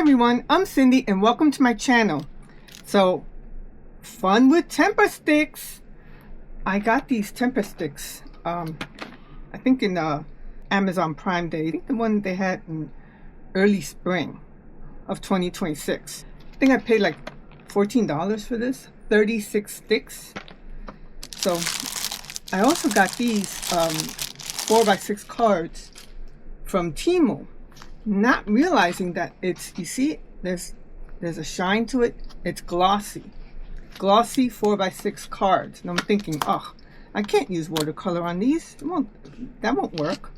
everyone, I'm Cindy and welcome to my channel. So, fun with temper sticks. I got these temper sticks, I think in Amazon Prime Day. I think the one they had in early spring of 2026. I think I paid like $14 for this, 36 sticks. So, I also got these 4x6 cards from Temu. Not realizing that it's, you see, there's a shine to it. It's glossy 4x6 cards, and I'm thinking, oh, I can't use watercolor on these. That won't work.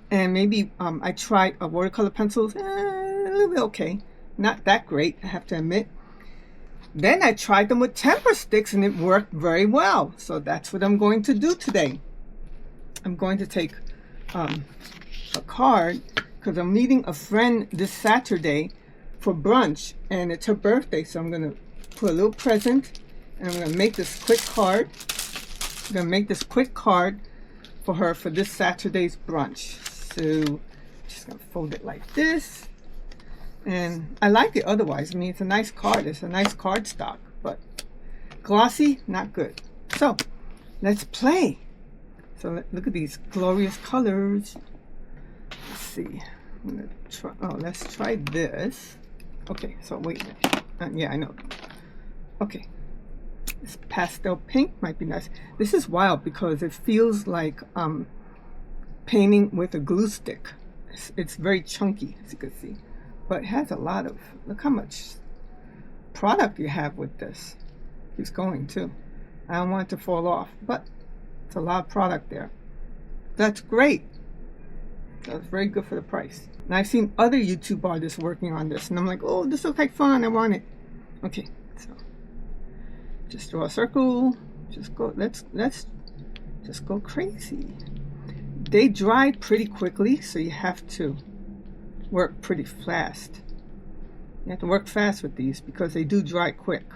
And maybe I tried watercolor pencils, a little bit okay, not that great, I have to admit. Then I tried them with temper sticks, and it worked very well. So that's what I'm going to do today. I'm going to take a card, because I'm meeting a friend this Saturday for brunch, and it's her birthday, so I'm going to put a little present, and I'm going to make this quick card. I'm going to make this quick card for her for this Saturday's brunch. So, just going to fold it like this. And I like it otherwise. I mean, it's a nice card. It's a nice cardstock, but glossy, not good. So, let's play. So, look at these glorious colors. Let's see. I'm gonna try. Oh, let's try this. Okay, so wait a minute. Yeah, I know. Okay, this pastel pink might be nice. This is wild because it feels like painting with a glue stick. It's very chunky, as you can see, but it has a lot of. Look how much product you have with this. Keeps going too. I don't want it to fall off, but it's a lot of product there. That's great. That's very good for the price. And I've seen other YouTube artists working on this, and I'm like, oh, this looks like fun. I want it. Okay, so just draw a circle. Just go. Let's just go crazy. They dry pretty quickly, so you have to work pretty fast. You have to work fast with these because they do dry quick.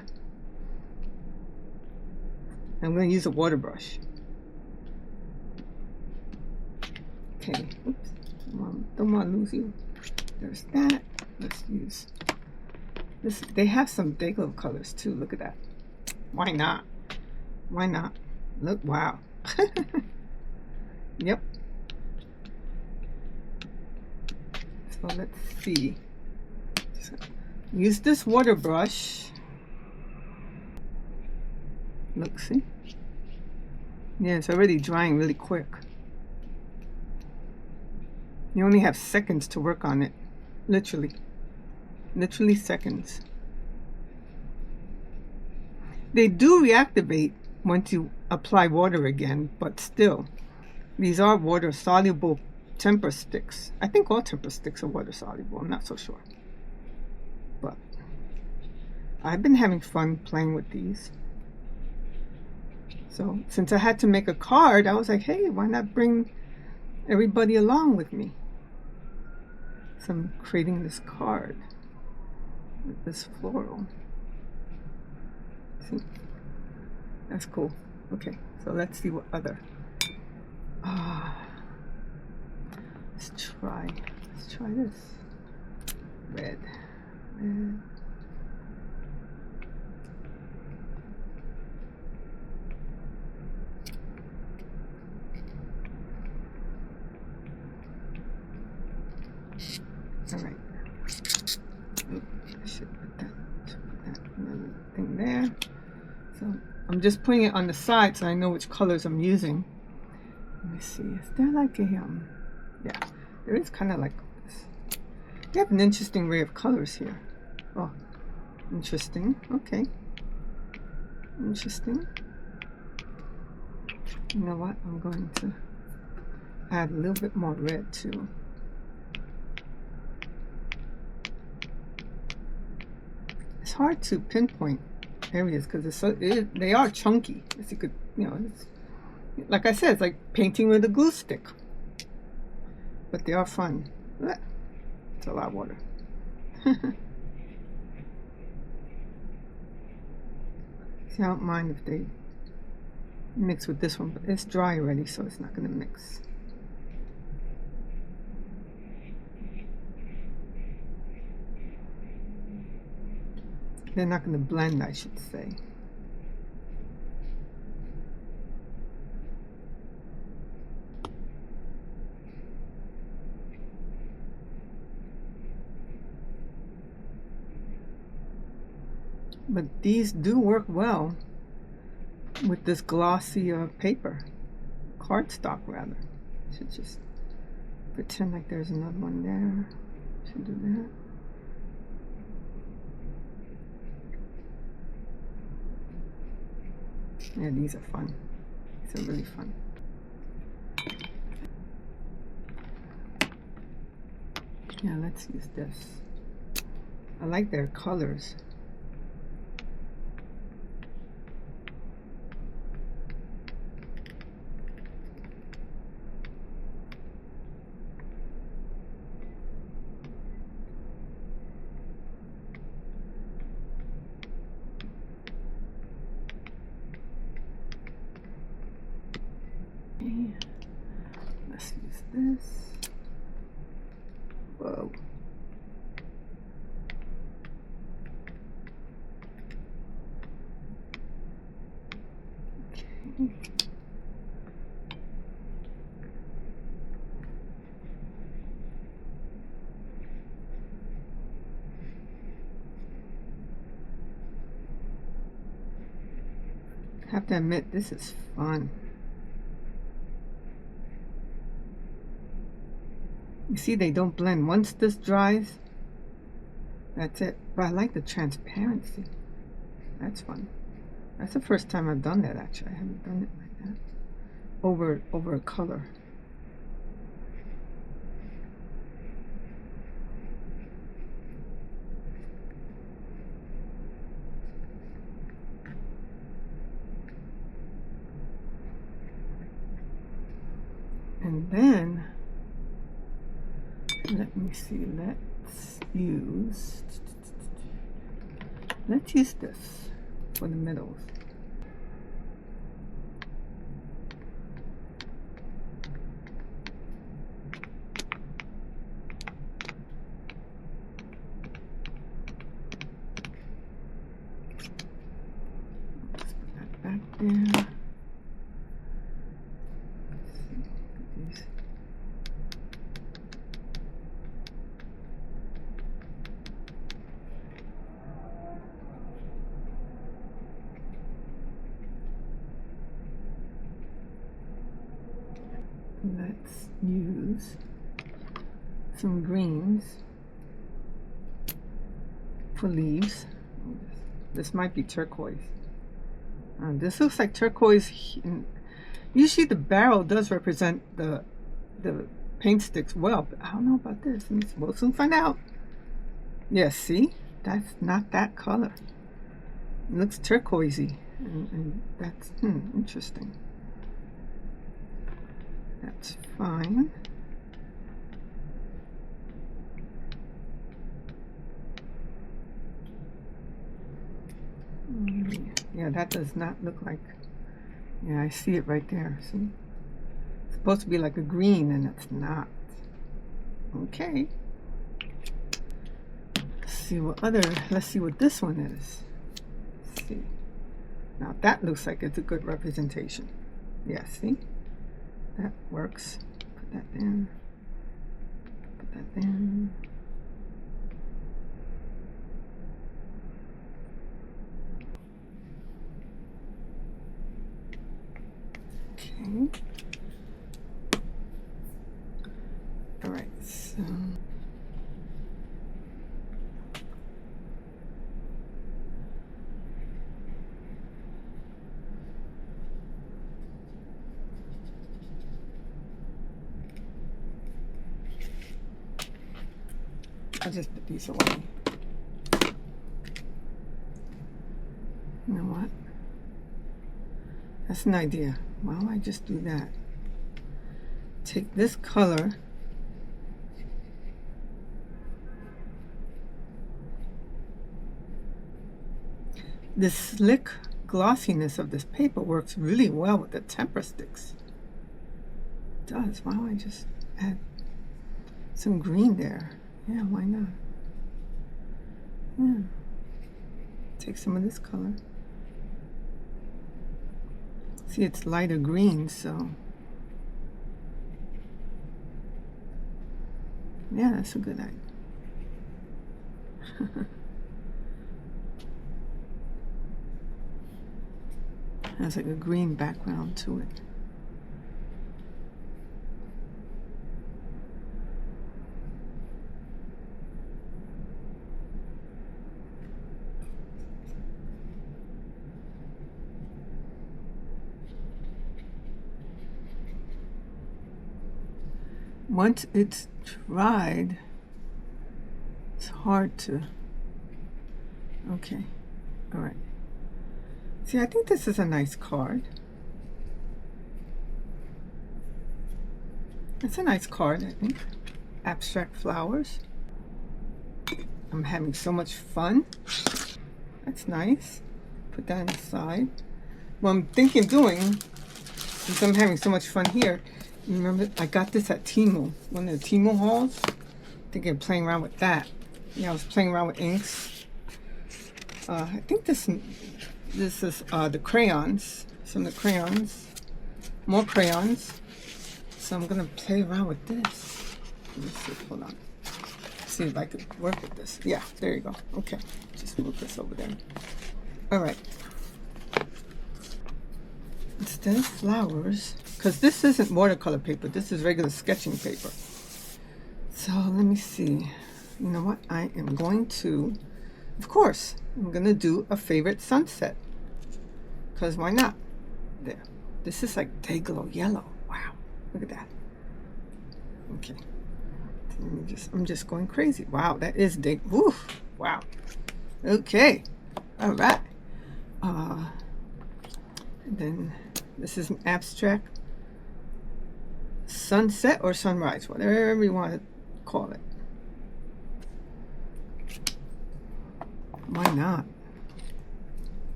I'm going to use a water brush. Okay. Oops. Don't want to lose you. There's that. Let's use this. They have some Dayglow colors too. Look at that. Why not? Why not? Look, wow. Yep. So let's see. Use this water brush. Look, see? Yeah, it's already drying really quick. You only have seconds to work on it. Literally seconds. They do reactivate once you apply water again, but still, these are water soluble temper sticks. I think all temper sticks are water soluble. I'm not so sure, but I've been having fun playing with these. So since I had to make a card, I was like, hey, why not bring everybody along with me? So I'm creating this card with this floral. See? That's cool. Okay, so let's see what other. Let's try this. Red. All right. I should put that another thing there. So I'm just putting it on the side so I know which colors I'm using. Let me see. Is there like a yeah, there is kind of like this. You have an interesting array of colors here. Oh, interesting. Okay. Interesting. You know what? I'm going to add a little bit more red too. It's hard to pinpoint areas because it's they are chunky. As you could, it's, like I said, it's like painting with a glue stick. But they are fun. It's a lot of water. See, I don't mind if they mix with this one, but it's dry already, so it's not going to mix. They're not going to blend, I should say. But these do work well with this glossy paper, cardstock rather. Should just pretend like there's another one there. Should do that. Yeah, these are fun. These are really fun. Yeah, let's use this. I like their colors. Let's use this. Whoa. Okay. I have to admit, this is fun. You see, they don't blend. Once this dries, that's it. But I like the transparency. That's fun. That's the first time I've done that, actually. I haven't done it like that. Over a color. And then, let me see, let's use this for the middles. Let's put that back there. Let's use some greens for leaves. This might be turquoise. This looks like turquoise. Usually the barrel does represent the paint sticks well, but I don't know about this. We'll soon find out. Yeah, see? That's not that color. It looks turquoisey, and that's interesting. That's fine. Yeah, that does not look like. Yeah, I see it right there. See? It's supposed to be like a green, and it's not. Okay. Let's see what this one is. Let's see. Now that looks like it's a good representation. Yeah, see? That works. Put that in. Put that in. Okay. All right, so I'll just put these away. You know what? That's an idea. Why don't I just do that? Take this color, the slick glossiness of this paper works really well with the Tempera sticks. It does. Why don't I just add some green there? Yeah, why not? Yeah. take some of this color. See, it's lighter green, so yeah, that's a good idea. Has like a green background to it. Once it's dried, it's hard to, okay, all right. See, I think this is a nice card. It's a nice card, I think. Abstract flowers. I'm having so much fun. That's nice. Put that on the side. What I'm thinking of doing, since I'm having so much fun here, remember I got this at Temu, one of the Temu hauls. Thinking of playing around with that. Yeah, I was playing around with inks. I think this is the crayons. Some of the crayons. More crayons. So I'm gonna play around with this. Let me see, hold on. See if I could work with this. Yeah, there you go. Okay, just move this over there. All right. Instead of flowers, because this isn't watercolor paper, this is regular sketching paper. So let me see. You know what? I am going to, of course, I'm going to do a favorite sunset. Because why not? There. This is like Dayglow yellow. Wow. Look at that. Okay. Let me I'm just going crazy. Wow, that is Day. Woof. Wow. Okay. All right. And then this is an abstract sunset or sunrise, whatever you want to call it. Why not?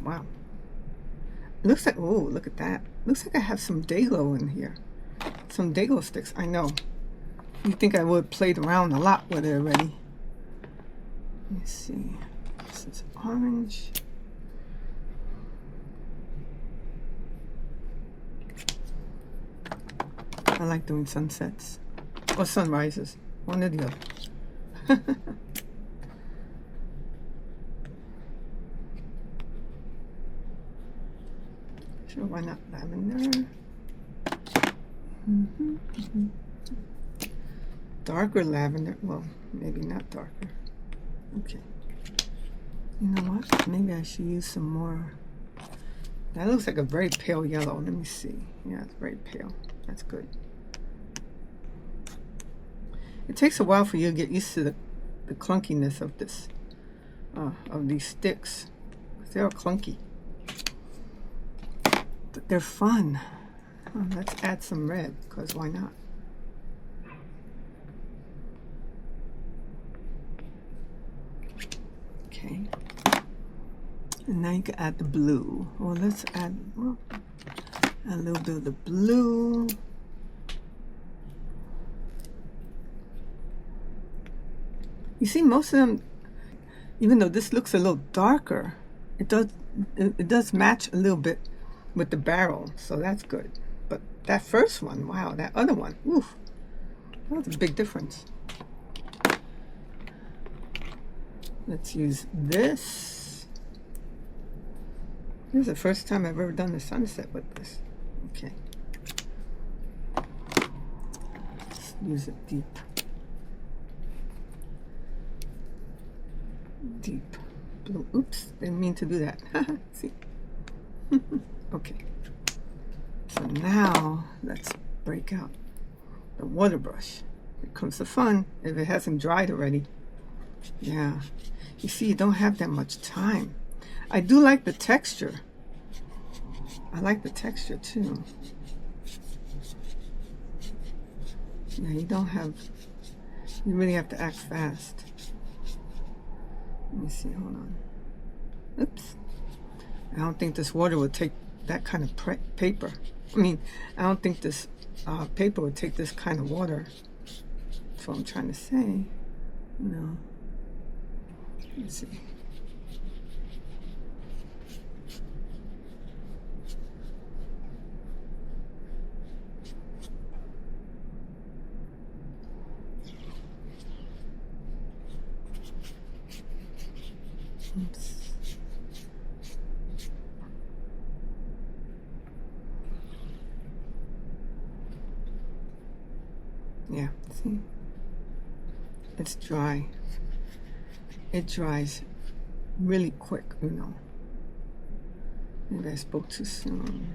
Wow. It looks like, oh, look at that. Looks like I have some Dayglow in here. Some Dayglow sticks. I know. You think I would have played around a lot with it already. Let me see. This is orange. I like doing sunsets or sunrises, one or the other. Sure, why not lavender? Darker lavender. Well, maybe not darker. Okay. You know what? Maybe I should use some more. That looks like a very pale yellow. Let me see. Yeah, it's very pale. That's good. It takes a while for you to get used to the clunkiness of this, of these sticks. They're clunky, but they're fun. Oh, let's add some red, because why not? Okay. And now you can add the blue. Well, let's add a little bit of the blue. You see, most of them, even though this looks a little darker, it does match a little bit with the barrel, so that's good. But that first one, wow, that other one, oof, that was a big difference. Let's use this. This is the first time I've ever done the sunset with this. Okay. Let's use it deep. Deep blue. Oops, didn't mean to do that. See? Okay. So now let's break out the water brush. Here comes the fun, if it hasn't dried already. Yeah. You see, you don't have that much time. I do like the texture. I like the texture too. Yeah, you really have to act fast. Let me see, hold on. Oops. I don't think this water would take that kind of paper. I mean, I don't think this paper would take this kind of water. That's what I'm trying to say. No. Let's see. Oops. Yeah, see? It's dry. It dries really quick, you know. Maybe I spoke too soon.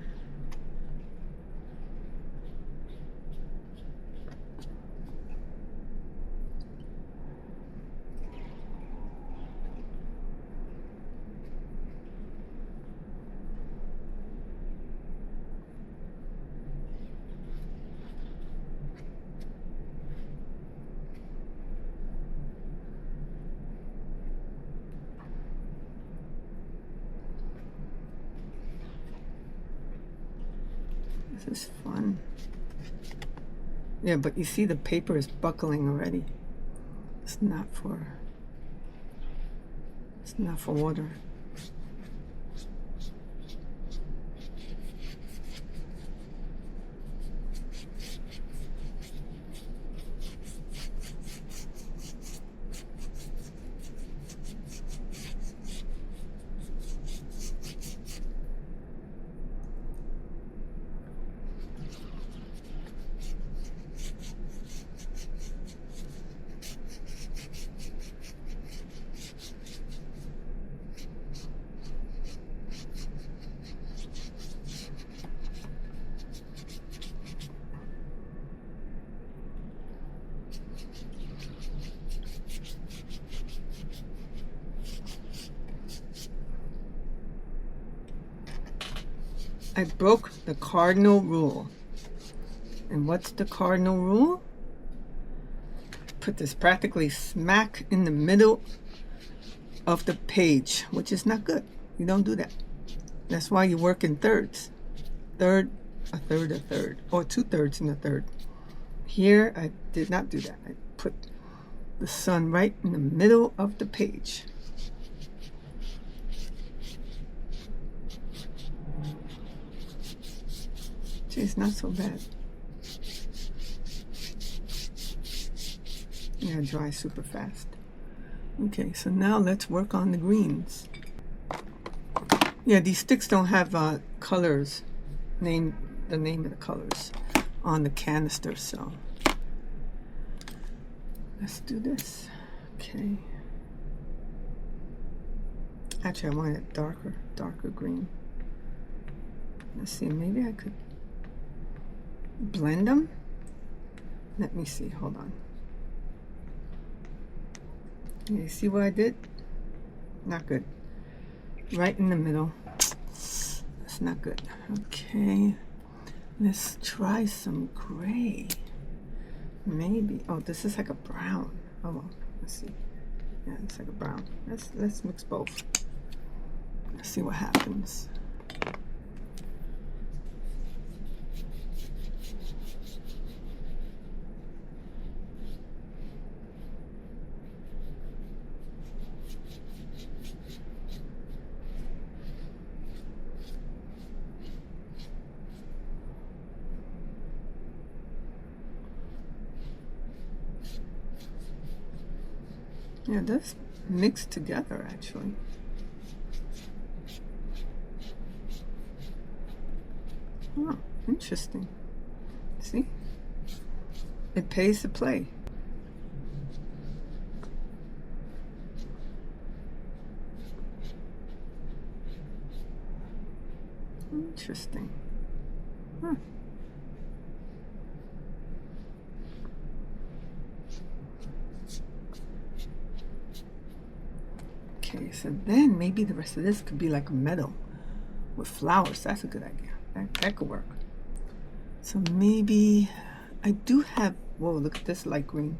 This is fun. Yeah, but you see the paper is buckling already. It's not for water. I broke the cardinal rule. And what's the cardinal rule? Put this practically smack in the middle of the page, which is not good. You don't do that. That's why you work in thirds. Third, a third, a third, or 2/3 in a third. Here, I did not do that. I put the sun right in the middle of the page. It's not so bad. Yeah, it dries super fast. Okay, so now let's work on the greens. Yeah, these sticks don't have colors, the name of the colors on the canister, so let's do this. Okay. Actually, I want it darker green. Let's see, maybe I could blend them. Let me see, hold on. You see what I did? Not good. Right in the middle. That's not good. Okay, let's try some gray. Maybe. Oh, this is like a brown. Oh well, let's see. Yeah, it's like a brown. Let's mix both. Let's see what happens. Yeah, it does mix together actually. Oh, interesting. See? It pays to play. Interesting. Huh. Okay, so then maybe the rest of this could be like a meadow with flowers. That's a good idea. That could work. So maybe I do have, whoa, look at this light green.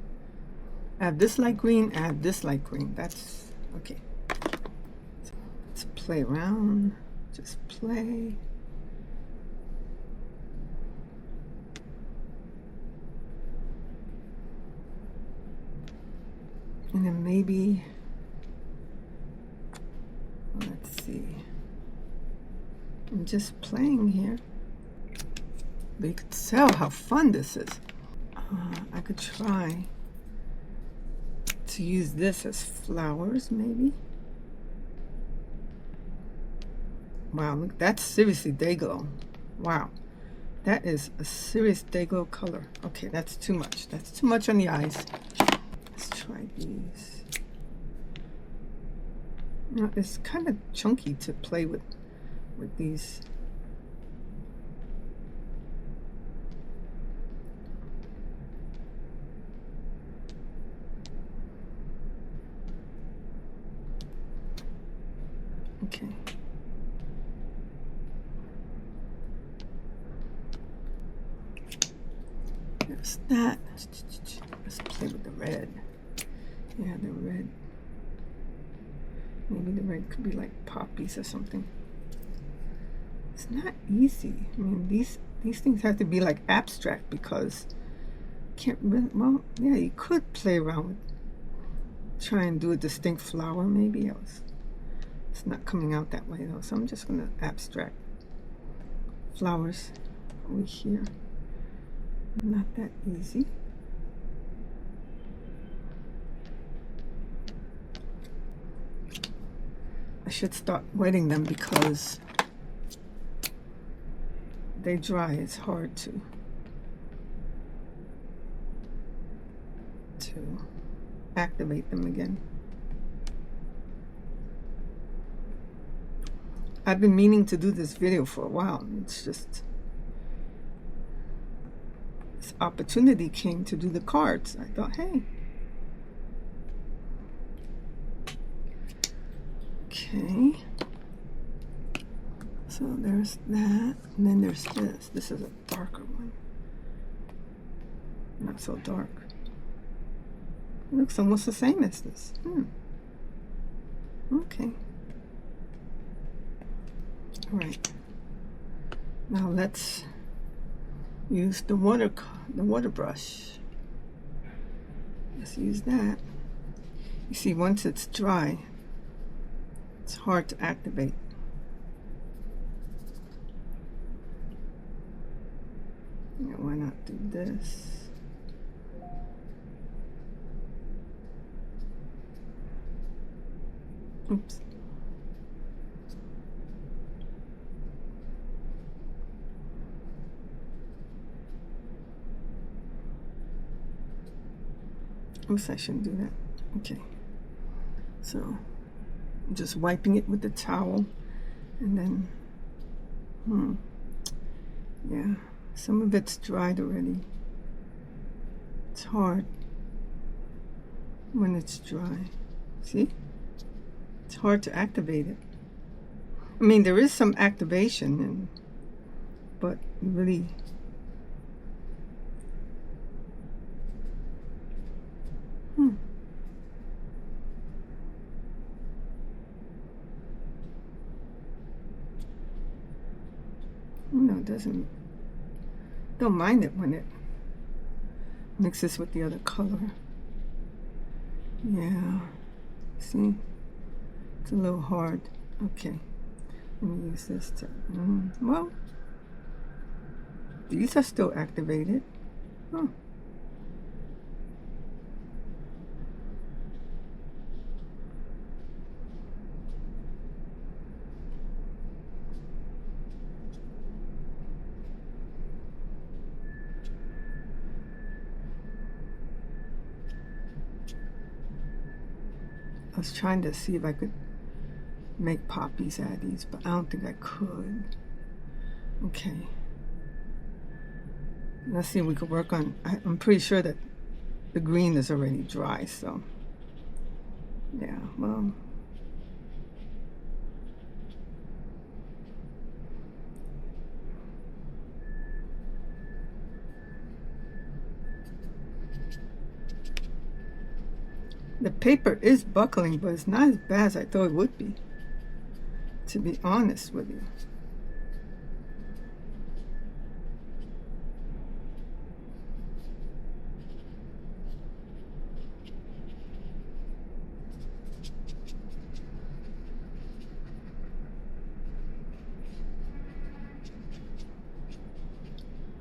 I have this light green, I have this light green. That's okay. So let's play around. Just play. And then maybe, let's see. I'm just playing here. But you could tell how fun this is. I could try to use this as flowers, maybe. Wow, look, that's seriously day glow. Wow, that is a serious day glow color. Okay, that's too much. That's too much on the eyes. Let's try these. Now, it's kind of chunky to play with these. Okay. There's that. Let's play with the red. Yeah, the red. Maybe the red could be like poppies or something. It's not easy. I mean, these things have to be like abstract because can't really, well, yeah, you could play around with, try and do a distinct flower maybe else. It's not coming out that way though, so I'm just gonna abstract flowers over here. Not that easy. I should start wetting them because they dry. It's hard to activate them again. I've been meaning to do this video for a while. It's just this opportunity came to do the cards. I thought, hey. Okay. So there's that. And then there's this. This is a darker one. Not so dark. It looks almost the same as this. Okay. All right. Now let's use the water brush. Let's use that. You see, once it's dry, it's hard to activate. Yeah, why not do this? Oops. Oops, I shouldn't do that. Okay. So, I'm just wiping it with the towel. And then, yeah, some of it's dried already. It's hard when it's dry. See? It's hard to activate it. I mean, there is some activation, but really, no, it doesn't. Don't mind it when it mixes with the other color. Yeah, see? It's a little hard. Okay, let me use this to, well, these are still activated. Huh. I was trying to see if I could make poppies out of these, but I don't think I could. Okay. Let's see if we could work on, I'm pretty sure that the green is already dry, so yeah, well. The paper is buckling, but it's not as bad as I thought it would be, to be honest with you.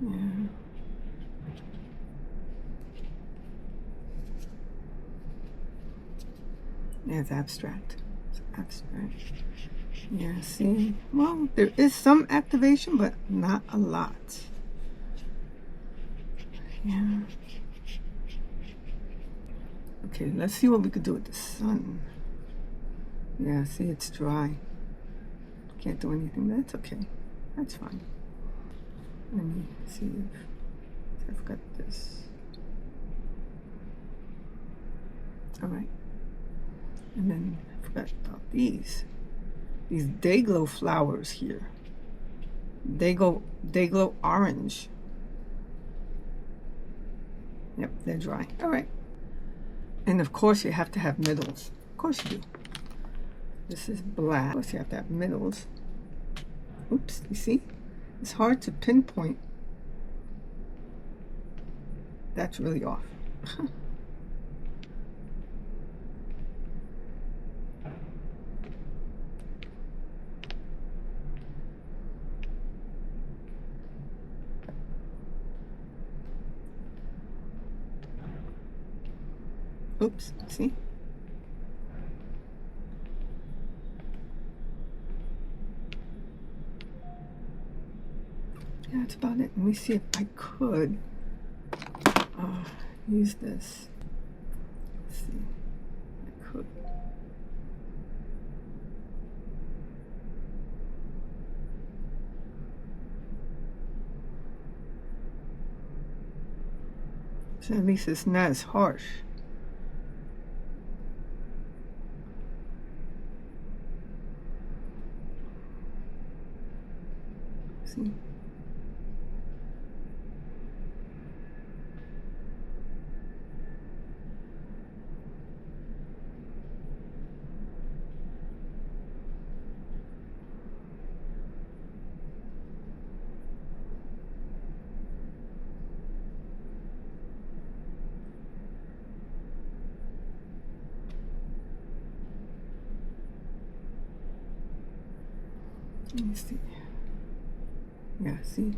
Yeah. Yeah, it's abstract. It's abstract. Yeah, see? Well, there is some activation, but not a lot. Yeah. Okay, let's see what we could do with the sun. Yeah, see, it's dry. Can't do anything, but that's okay. That's fine. Let me see if I've got this. All right. And then I forgot about these Day-Glow flowers here. Day-Glow orange. Yep, they're dry. All right. And of course you have to have middles. Of course you do. This is black. Of course you have to have middles. Oops, you see? It's hard to pinpoint. That's really off. Oops, see? Yeah, that's about it. Let me see if I could use this. Let's see. I could. So at least it's not as harsh. See? Let me see. Yeah, see?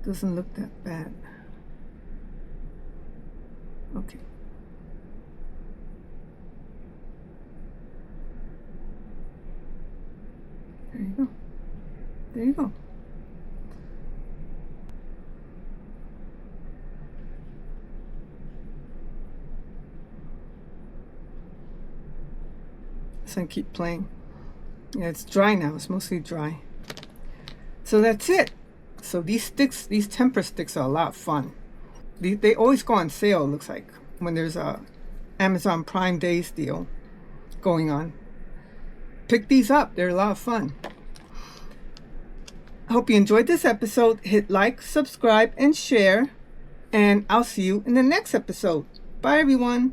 Doesn't look that bad. Okay. There you go. There you go. So I keep playing. Yeah, it's dry now. It's mostly dry. So that's it. So these sticks, these Tempera sticks are a lot of fun. They always go on sale, looks like, when there's a Amazon Prime Days deal going on. Pick these up. They're a lot of fun. I hope you enjoyed this episode. Hit like, subscribe, and share. And I'll see you in the next episode. Bye, everyone.